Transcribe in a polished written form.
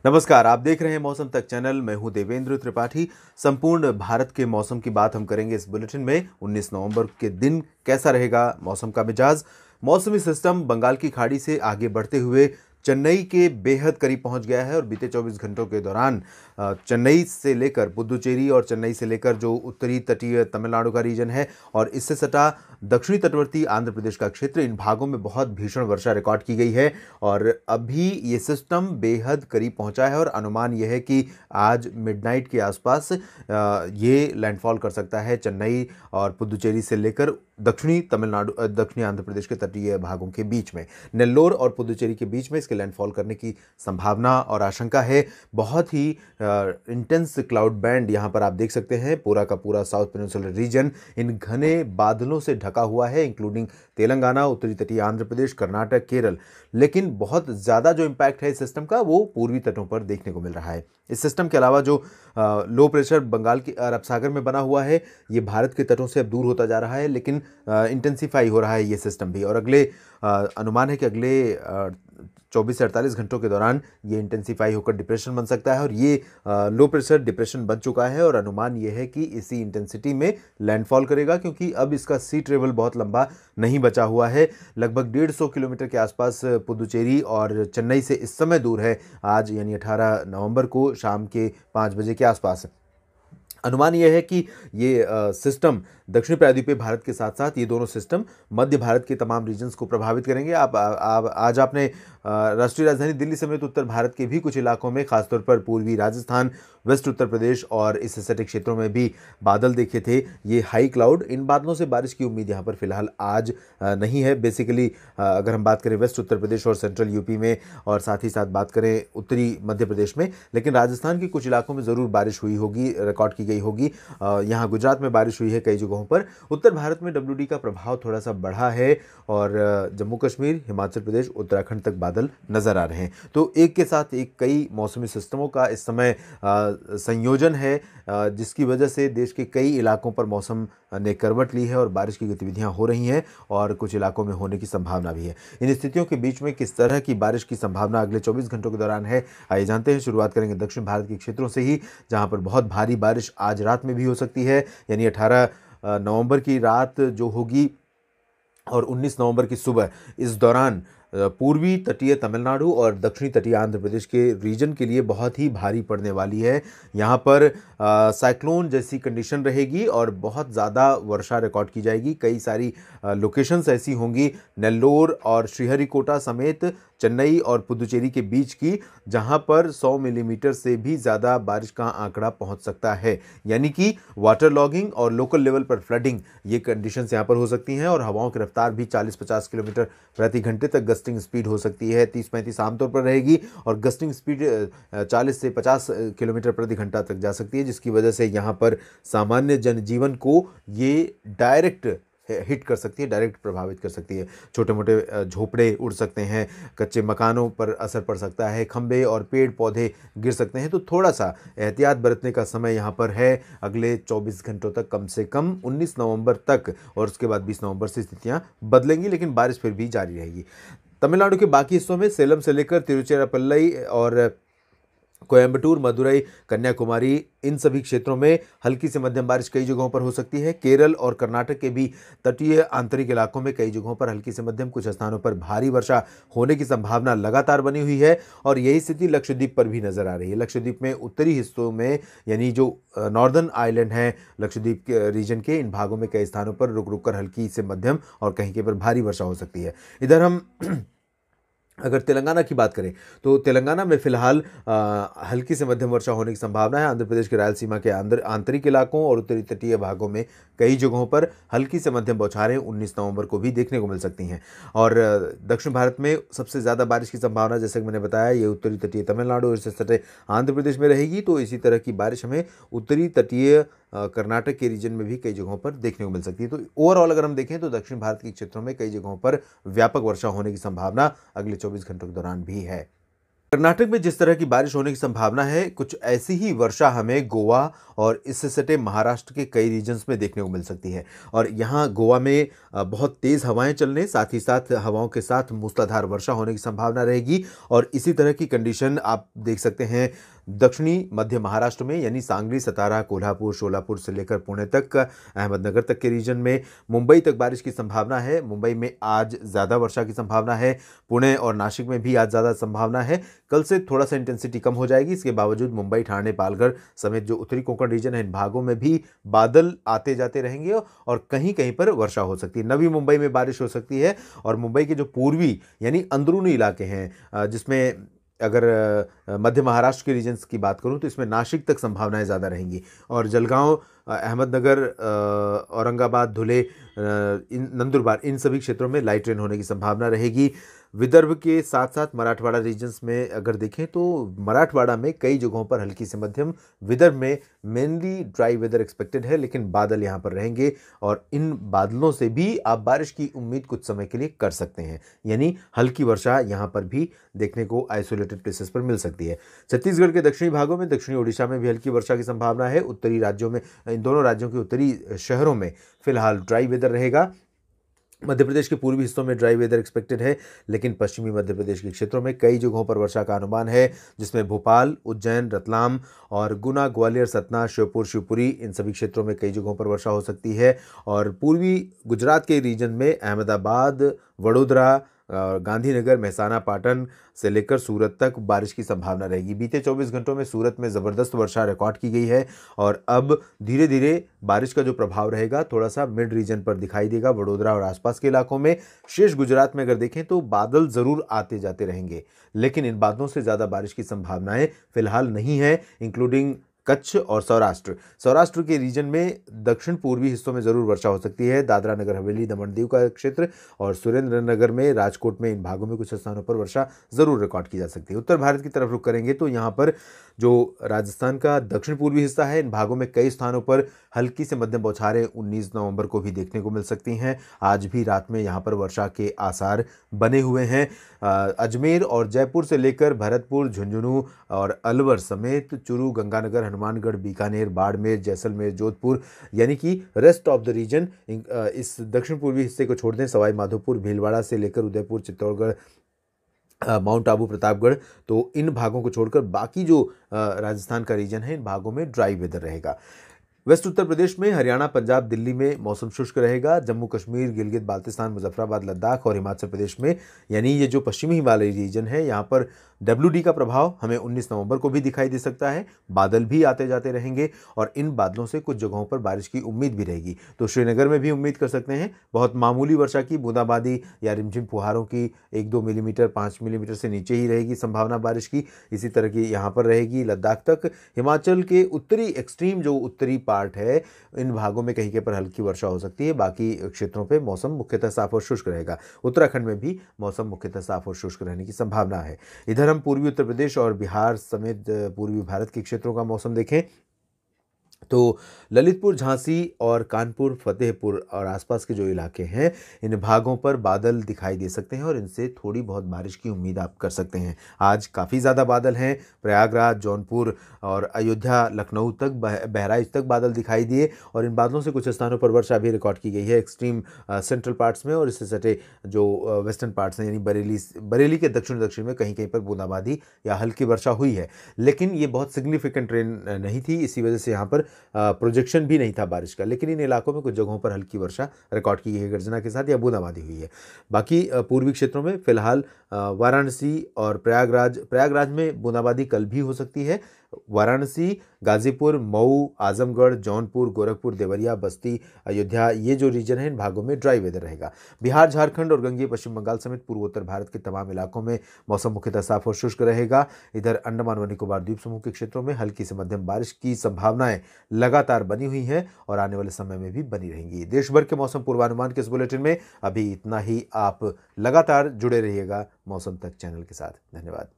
नमस्कार, आप देख रहे हैं मौसम तक चैनल। मैं हूं देवेंद्र त्रिपाठी। संपूर्ण भारत के मौसम की बात हम करेंगे इस बुलेटिन में। 19 नवंबर के दिन कैसा रहेगा मौसम का मिजाज। मौसमी सिस्टम बंगाल की खाड़ी से आगे बढ़ते हुए चेन्नई के बेहद करीब पहुंच गया है और बीते 24 घंटों के दौरान चेन्नई से लेकर पुदुचेरी और चेन्नई से लेकर जो उत्तरी तटीय तमिलनाडु का रीजन है और इससे सटा दक्षिणी तटवर्ती आंध्र प्रदेश का क्षेत्र, इन भागों में बहुत भीषण वर्षा रिकॉर्ड की गई है। और अभी ये सिस्टम बेहद करीब पहुंचा है और अनुमान यह है कि आज मिडनाइट के आसपास ये लैंडफॉल कर सकता है चेन्नई और पुदुचेरी से लेकर दक्षिणी तमिलनाडु दक्षिणी आंध्र प्रदेश के तटीय भागों के बीच में, नेल्लोर और पुदुचेरी के बीच में इसके लैंडफॉल करने की संभावना और आशंका है। बहुत ही इंटेंस क्लाउड बैंड यहाँ पर आप देख सकते हैं। पूरा का पूरा साउथ पेनिनसुलर रीजन इन घने बादलों से ढका हुआ है, इंक्लूडिंग तेलंगाना, उत्तरी तटीय आंध्र प्रदेश, कर्नाटक, केरल। लेकिन बहुत ज़्यादा जो इम्पैक्ट है इस सिस्टम का वो पूर्वी तटों पर देखने को मिल रहा है। इस सिस्टम के अलावा जो लो प्रेशर बंगाल के अरब सागर में बना हुआ है, ये भारत के तटों से अब दूर होता जा रहा है, लेकिन इंटेंसिफाई हो रहा है ये सिस्टम भी। और अगले अनुमान है कि अगले 24 से 48 घंटों के दौरान ये इंटेंसिफाई होकर डिप्रेशन बन सकता है और ये लो प्रेशर डिप्रेशन बन चुका है। और अनुमान ये है कि इसी इंटेंसिटी में लैंडफॉल करेगा, क्योंकि अब इसका सी ट्रेवल बहुत लंबा नहीं बचा हुआ है। लगभग 150 किलोमीटर के आसपास पुदुचेरी और चेन्नई से इस समय दूर है, आज यानी 18 नवंबर को शाम के 5 बजे के आसपास। अनुमान यह है कि ये सिस्टम दक्षिणी प्रायद्वीपीय भारत के साथ साथ ये दोनों सिस्टम मध्य भारत के तमाम रीजन्स को प्रभावित करेंगे। आज आपने राष्ट्रीय राजधानी दिल्ली समेत उत्तर भारत के भी कुछ इलाकों में, खासतौर पर पूर्वी राजस्थान, वेस्ट उत्तर प्रदेश और इससे सटे क्षेत्रों में भी बादल देखे थे, ये हाई क्लाउड। इन बादलों से बारिश की उम्मीद यहाँ पर फिलहाल आज नहीं है। बेसिकली अगर हम बात करें वेस्ट उत्तर प्रदेश और सेंट्रल यूपी में और साथ ही साथ बात करें उत्तरी मध्य प्रदेश में, लेकिन राजस्थान के कुछ इलाकों में ज़रूर बारिश हुई होगी, रिकॉर्ड की गई होगी। यहाँ गुजरात में बारिश हुई है कई जगहों पर। उत्तर भारत में WD का प्रभाव थोड़ा सा बढ़ा है और जम्मू कश्मीर, हिमाचल प्रदेश, उत्तराखंड तक बादल नजर आ रहे हैं। तो एक के साथ एक कई मौसमी सिस्टमों का इस समय संयोजन है, जिसकी वजह से देश के कई इलाकों पर मौसम ने करवट ली है और बारिश की गतिविधियां हो रही हैं और कुछ इलाकों में होने की संभावना भी है। इन स्थितियों के बीच में किस तरह की बारिश की संभावना अगले 24 घंटों के दौरान है, आइए जानते हैं। शुरुआत करेंगे दक्षिण भारत के क्षेत्रों से ही, जहां पर बहुत भारी बारिश आज रात में भी हो सकती है, यानी 18 नवंबर की रात जो होगी और 19 नवंबर की सुबह, इस दौरान पूर्वी तटीय तमिलनाडु और दक्षिणी तटीय आंध्र प्रदेश के रीजन के लिए बहुत ही भारी पड़ने वाली है। यहाँ पर साइक्लोन जैसी कंडीशन रहेगी और बहुत ज़्यादा वर्षा रिकॉर्ड की जाएगी। कई सारी लोकेशंस ऐसी होंगी, नेल्लोर और श्रीहरिकोटा समेत चेन्नई और पुदुचेरी के बीच की, जहां पर 100 मिलीमीटर से भी ज़्यादा बारिश का आंकड़ा पहुंच सकता है। यानी कि वाटर लॉगिंग और लोकल लेवल पर फ्लडिंग, ये कंडीशंस यहाँ पर हो सकती हैं। और हवाओं की रफ्तार भी 40-50 किलोमीटर प्रति घंटे तक गस्टिंग स्पीड हो सकती है। 30-35 आमतौर पर रहेगी और गस्टिंग स्पीड 40 से 50 किलोमीटर प्रति घंटा तक जा सकती है, जिसकी वजह से यहाँ पर सामान्य जनजीवन को ये डायरेक्ट हिट कर सकती है, डायरेक्ट प्रभावित कर सकती है। छोटे मोटे झोपड़े उड़ सकते हैं, कच्चे मकानों पर असर पड़ सकता है, खंभे और पेड़ पौधे गिर सकते हैं। तो थोड़ा सा एहतियात बरतने का समय यहाँ पर है अगले 24 घंटों तक, कम से कम 19 नवंबर तक। और उसके बाद 20 नवंबर से स्थितियाँ बदलेंगी, लेकिन बारिश फिर भी जारी रहेगी। तमिलनाडु के बाकी हिस्सों में सेलम से लेकर तिरुचिरापल्ली और कोयम्बटूर, मदुरई, कन्याकुमारी, इन सभी क्षेत्रों में हल्की से मध्यम बारिश कई जगहों पर हो सकती है। केरल और कर्नाटक के भी तटीय आंतरिक इलाकों में कई जगहों पर हल्की से मध्यम, कुछ स्थानों पर भारी वर्षा होने की संभावना लगातार बनी हुई है। और यही स्थिति लक्षद्वीप पर भी नजर आ रही है। लक्षद्वीप में उत्तरी हिस्सों में, यानी जो नॉर्दर्न आइलैंड हैं लक्षद्वीप के रीजन के, इन भागों में कई स्थानों पर रुक रुक कर हल्की से मध्यम और कहीं के पर भारी वर्षा हो सकती है। इधर हम अगर तेलंगाना की बात करें तो तेलंगाना में फिलहाल हल्की से मध्यम वर्षा होने की संभावना है। आंध्र प्रदेश के रायलसीमा के आंतरिक इलाकों और उत्तरी तटीय भागों में कई जगहों पर हल्की से मध्यम बौछारें 19 नवंबर को भी देखने को मिल सकती हैं। और दक्षिण भारत में सबसे ज़्यादा बारिश की संभावना, जैसे कि मैंने बताया, ये उत्तरी तटीय तमिलनाडु और इससे सटे आंध्र प्रदेश में रहेगी। तो इसी तरह की बारिश हमें उत्तरी तटीय कर्नाटक के रीजन में भी कई जगहों पर देखने को मिल सकती है। तो ओवरऑल अगर हम देखें तो दक्षिण भारत के क्षेत्रों में कई जगहों पर व्यापक वर्षा होने की संभावना अगले 24 घंटों के दौरान भी है। कर्नाटक में जिस तरह की बारिश होने की संभावना है, कुछ ऐसी ही वर्षा हमें गोवा और इससे सटे महाराष्ट्र के कई रीजन्स में देखने को मिल सकती है। और यहाँ गोवा में बहुत तेज़ हवाएं चलने, साथ ही साथ हवाओं के साथ मूसलाधार वर्षा होने की संभावना रहेगी। और इसी तरह की कंडीशन आप देख सकते हैं दक्षिणी मध्य महाराष्ट्र में, यानी सांगली, सतारा, कोल्हापुर, शोलापुर से लेकर पुणे तक, अहमदनगर तक के रीजन में। मुंबई तक बारिश की संभावना है। मुंबई में आज ज़्यादा वर्षा की संभावना है। पुणे और नासिक में भी आज ज़्यादा संभावना है। कल से थोड़ा सा इंटेंसिटी कम हो जाएगी। इसके बावजूद मुंबई, ठाणे, पालघर समेत जो उत्तरी कोंकण रीजन है, इन भागों में भी बादल आते जाते रहेंगे और कहीं कहीं पर वर्षा हो सकती है। नवी मुंबई में बारिश हो सकती है। और मुंबई के जो पूर्वी यानी अंदरूनी इलाके हैं, जिसमें अगर मध्य महाराष्ट्र के रीजन्स की बात करूं तो इसमें नासिक तक संभावनाएं ज़्यादा रहेंगी। और जलगांव, अहमदनगर, औरंगाबाद, धुले, नंदुरबार, इन सभी क्षेत्रों में लाइट रेन होने की संभावना रहेगी। विदर्भ के साथ साथ मराठवाड़ा रीजन्स में अगर देखें तो मराठवाड़ा में कई जगहों पर हल्की से मध्यम, विदर्भ में मेनली ड्राई वेदर एक्सपेक्टेड है, लेकिन बादल यहाँ पर रहेंगे। और इन बादलों से भी आप बारिश की उम्मीद कुछ समय के लिए कर सकते हैं, यानी हल्की वर्षा यहाँ पर भी देखने को आइसोलेटेड प्लेसेस पर मिल सकती है। छत्तीसगढ़ के दक्षिणी भागों में, दक्षिणी ओडिशा में भी हल्की वर्षा की संभावना है। उत्तरी राज्यों में, इन दोनों राज्यों के उत्तरी शहरों में फिलहाल ड्राई वेदर रहेगा। मध्य प्रदेश के पूर्वी हिस्सों में ड्राई वेदर एक्सपेक्टेड है, लेकिन पश्चिमी मध्य प्रदेश के क्षेत्रों में कई जगहों पर वर्षा का अनुमान है, जिसमें भोपाल, उज्जैन, रतलाम और गुना, ग्वालियर, सतना, श्योपुर, शिवपुरी, इन सभी क्षेत्रों में कई जगहों पर वर्षा हो सकती है। और पूर्वी गुजरात के रीजन में अहमदाबाद, वडोदरा, गांधीनगर, मेहसाना, पाटन से लेकर सूरत तक बारिश की संभावना रहेगी। बीते 24 घंटों में सूरत में ज़बरदस्त वर्षा रिकॉर्ड की गई है। और अब धीरे धीरे बारिश का जो प्रभाव रहेगा थोड़ा सा मिड रीजन पर दिखाई देगा, वडोदरा और आसपास के इलाकों में। शेष गुजरात में अगर देखें तो बादल ज़रूर आते जाते रहेंगे, लेकिन इन बादलों से ज़्यादा बारिश की संभावनाएं फिलहाल नहीं है, इंक्लूडिंग कच्छ और सौराष्ट्र के रीजन में दक्षिण पूर्वी हिस्सों में जरूर वर्षा हो सकती है। दादरा नगर हवेली, दमन दीव का क्षेत्र और सुरेंद्र नगर में, राजकोट में, इन भागों में कुछ स्थानों पर वर्षा जरूर रिकॉर्ड की जा सकती है। उत्तर भारत की तरफ रुख करेंगे तो यहाँ पर जो राजस्थान का दक्षिण पूर्वी हिस्सा है, इन भागों में कई स्थानों पर हल्की से मध्यम बौछारें 19 नवंबर को भी देखने को मिल सकती हैं। आज भी रात में यहाँ पर वर्षा के आसार बने हुए हैं। अजमेर और जयपुर से लेकर भरतपुर, झुंझुनू और अलवर समेत चूरू, गंगानगर, हनुमानगढ़, बीकानेर, बाड़मेर, जैसलमेर, जोधपुर, यानी कि रेस्ट ऑफ द रीजन, इस दक्षिण पूर्वी हिस्से को छोड़ दें, सवाई माधोपुर, भीलवाड़ा से लेकर उदयपुर, चित्तौड़गढ़, माउंट आबू, प्रतापगढ़, तो इन भागों को छोड़कर बाकी जो राजस्थान का रीजन है, इन भागों में ड्राई वेदर रहेगा। वेस्ट उत्तर प्रदेश में, हरियाणा, पंजाब, दिल्ली में मौसम शुष्क रहेगा। जम्मू कश्मीर, गिलगित बाल्तिस्तान, मुजफ्फराबाद, लद्दाख और हिमाचल प्रदेश में, यानी ये जो पश्चिमी हिमालयी रीजन है, यहाँ पर WD का प्रभाव हमें 19 नवंबर को भी दिखाई दे सकता है। बादल भी आते जाते रहेंगे और इन बादलों से कुछ जगहों पर बारिश की उम्मीद भी रहेगी। तो श्रीनगर में भी उम्मीद कर सकते हैं बहुत मामूली वर्षा की, बूंदाबांदी या रिमझिम फुहारों की 1-2 मिलीमीटर, 5 मिलीमीटर से नीचे ही रहेगी संभावना बारिश की। इसी तरह की यहाँ पर रहेगी लद्दाख तक। हिमाचल के उत्तरी एक्सट्रीम जो उत्तरी पार्ट है, इन भागों में कहीं के पर हल्की वर्षा हो सकती है। बाकी क्षेत्रों पे मौसम मुख्यतः साफ और शुष्क रहेगा। उत्तराखंड में भी मौसम मुख्यतः साफ और शुष्क रहने की संभावना है। इधर हम पूर्वी उत्तर प्रदेश और बिहार समेत पूर्वी भारत के क्षेत्रों का मौसम देखें तो ललितपुर, झांसी और कानपुर, फतेहपुर और आसपास के जो इलाके हैं, इन भागों पर बादल दिखाई दे सकते हैं और इनसे थोड़ी बहुत बारिश की उम्मीद आप कर सकते हैं। आज काफ़ी ज़्यादा बादल हैं। प्रयागराज, जौनपुर और अयोध्या, लखनऊ तक, बहराइच तक बादल दिखाई दिए और इन बादलों से कुछ स्थानों पर वर्षा भी रिकॉर्ड की गई है एक्सट्रीम सेंट्रल पार्ट्स में। और इससे सटे जो वेस्टर्न पार्ट्स हैं, यानी बरेली के दक्षिण में कहीं कहीं पर बूंदाबांदी या हल्की वर्षा हुई है, लेकिन ये बहुत सिग्निफिकेंट रेन नहीं थी। इसी वजह से यहाँ पर प्रोजेक्शन भी नहीं था बारिश का, लेकिन इन इलाकों में कुछ जगहों पर हल्की वर्षा रिकॉर्ड की गई है गर्जना के साथ या बूंदाबांदी हुई है। बाकी पूर्वी क्षेत्रों में फिलहाल वाराणसी और प्रयागराज में बूंदाबांदी कल भी हो सकती है। वाराणसी, गाजीपुर, मऊ, आजमगढ़, जौनपुर, गोरखपुर, देवरिया, बस्ती, अयोध्या, ये जो रीजन है, इन भागों में ड्राई वेदर रहेगा। बिहार, झारखंड और गंगेय पश्चिम बंगाल समेत पूर्वोत्तर भारत के तमाम इलाकों में मौसम मुख्यतः साफ और शुष्क रहेगा। इधर अंडमान व निकोबार द्वीप समूह के क्षेत्रों में हल्की से मध्यम बारिश की संभावनाएं लगातार बनी हुई हैं और आने वाले समय में भी बनी रहेंगी। देश भर के मौसम पूर्वानुमान के इस बुलेटिन में अभी इतना ही। आप लगातार जुड़े रहिएगा मौसम तक चैनल के साथ। धन्यवाद।